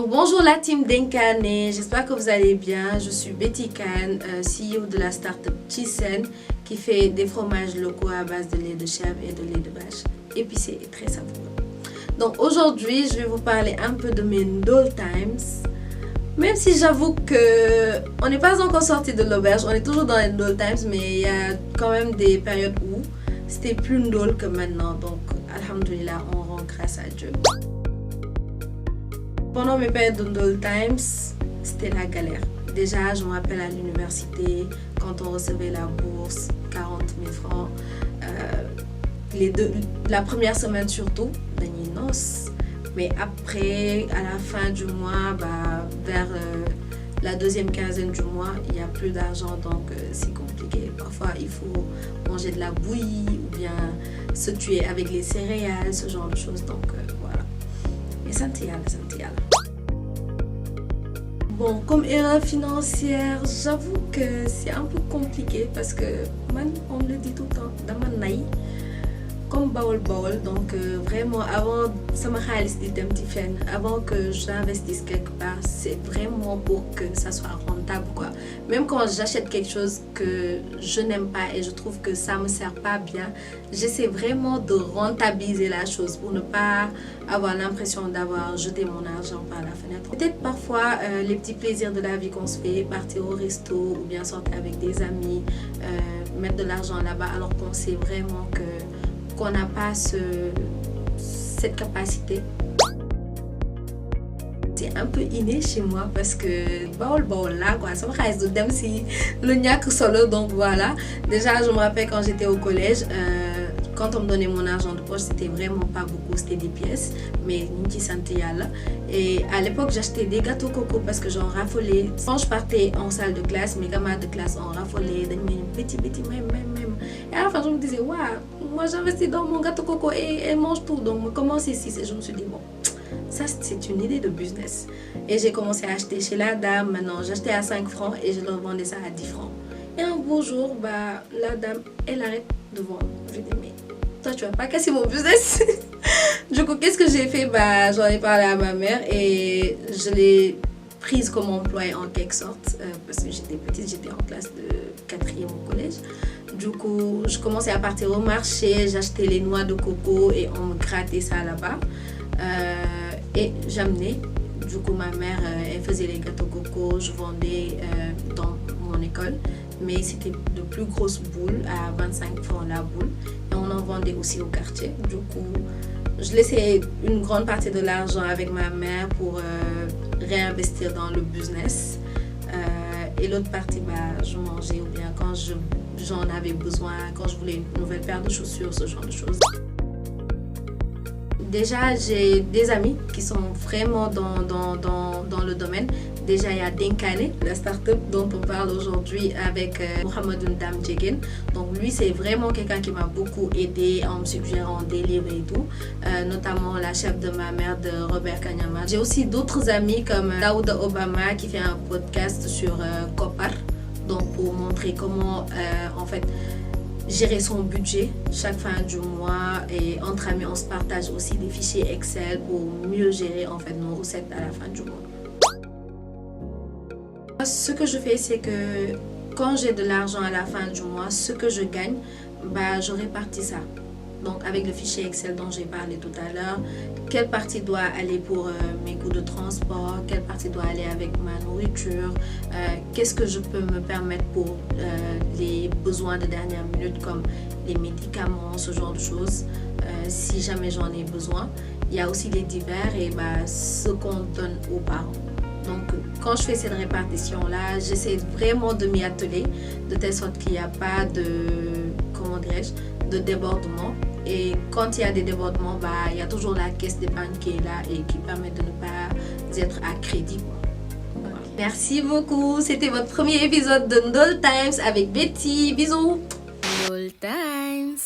Bonjour la team d'Incarné, j'espère que vous allez bien. Je suis Betty Khan, CEO de la startup Chisen qui fait des fromages locaux à base de lait de chèvre et de lait de vache, épicés et très savoureux. Donc aujourd'hui, je vais vous parler un peu de mes Ndol Times. Même si j'avoue qu'on n'est pas encore sorti de l'auberge, on est toujours dans les Ndol Times, mais il y a quand même des périodes où c'était plus Ndol que maintenant. Donc, alhamdoulilah, on rend grâce à Dieu. Pendant mes périodes de Ndol Times, c'était la galère. Déjà, je me rappelle à l'université, quand on recevait la bourse, 40 000 francs. La première semaine surtout, dernier noces. Mais après, à la fin du mois, vers la deuxième quinzaine du mois, il n'y a plus d'argent, donc c'est compliqué. Parfois, il faut manger de la bouillie ou bien se tuer avec les céréales, ce genre de choses. Donc voilà. Mais santé yàlla, santé yàlla. Bon, comme erreur financière, j'avoue que c'est un peu compliqué parce que, on me le dit tout le temps, dama nay comme Baol, donc vraiment avant avant que j'investisse quelque part, c'est vraiment pour que ça soit rentable quoi. Même quand j'achète quelque chose que je n'aime pas et je trouve que ça me sert pas bien, j'essaie vraiment de rentabiliser la chose pour ne pas avoir l'impression d'avoir jeté mon argent par la fenêtre. Peut-être parfois les petits plaisirs de la vie qu'on se fait, partir au resto ou bien sortir avec des amis, mettre de l'argent là-bas alors qu'on sait vraiment qu'on n'a pas cette capacité. C'est un peu inné chez moi parce que Baol là quoi, ça me reste de dem si le ñak solo, donc voilà. Déjà je me rappelle quand j'étais au collège, quand on me donnait mon argent de poche, c'était vraiment pas beaucoup, c'était des pièces, mais ñu ci santé yàlla. Et à l'époque j'achetais des gâteaux coco parce que j'en raffolais. Quand je partais en salle de classe, mes camarades de classe en raffolaient, dañ may petit même. Et à la fin je me disais waouh, moi j'investis dans mon gâteau coco et elle mange tout, donc comment c'est si, et je me suis dit bon, ça c'est une idée de business. Et j'ai commencé à acheter chez la dame. Maintenant j'achetais à 5 francs et je leur vendais ça à 10 francs. Et un beau jour, la dame elle arrête de vendre. Je lui dis mais toi tu vas pas casser mon business. Du coup qu'est-ce que j'ai fait? J'en ai parlé à ma mère et je l'ai prise comme employée en quelque sorte parce que j'étais petite, j'étais en classe de 4e au collège. Du coup, je commençais à partir au marché, j'achetais les noix de coco et on me grattait ça là-bas. Et j'amenais. Du coup, ma mère, elle faisait les gâteaux coco, je vendais dans mon école. Mais c'était de plus grosses boules à 25 francs la boule. Et on en vendait aussi au quartier. Du coup, je laissais une grande partie de l'argent avec ma mère pour réinvestir dans le business. Et l'autre partie, je mangeais ou bien quand j'en avais besoin, quand je voulais une nouvelle paire de chaussures, ce genre de choses. Déjà, j'ai des amis qui sont vraiment dans le domaine. Déjà, il y a Dinkane, la start-up dont on parle aujourd'hui avec Mohamed Ndam Djegen. Donc lui, c'est vraiment quelqu'un qui m'a beaucoup aidé en me suggérant des livres et tout. Notamment la chef de ma mère de Robert Kanyama. J'ai aussi d'autres amis comme Daouda Obama qui fait un podcast sur Kopar. Donc pour montrer comment en fait gérer son budget chaque fin du mois, et entre amis on se partage aussi des fichiers Excel pour mieux gérer en fait nos recettes à la fin du mois. Ce que je fais, c'est que quand j'ai de l'argent à la fin du mois, ce que je gagne, je répartis ça. Donc avec le fichier Excel dont j'ai parlé tout à l'heure, quelle partie doit aller pour mes coûts de transport, quelle partie doit aller avec ma nourriture, qu'est-ce que je peux me permettre pour les besoins de dernière minute comme les médicaments, ce genre de choses, si jamais j'en ai besoin. Il y a aussi les divers et ce qu'on donne aux parents. Donc quand je fais cette répartition-là, j'essaie vraiment de m'y atteler de telle sorte qu'il n'y a pas de débordement. Et quand il y a des débordements, il y a toujours la caisse d'épargne qui est là et qui permet de ne pas être à crédit. Voilà. Merci beaucoup, c'était votre premier épisode de Ndol Times avec Betty. Bisous. Ndol Times.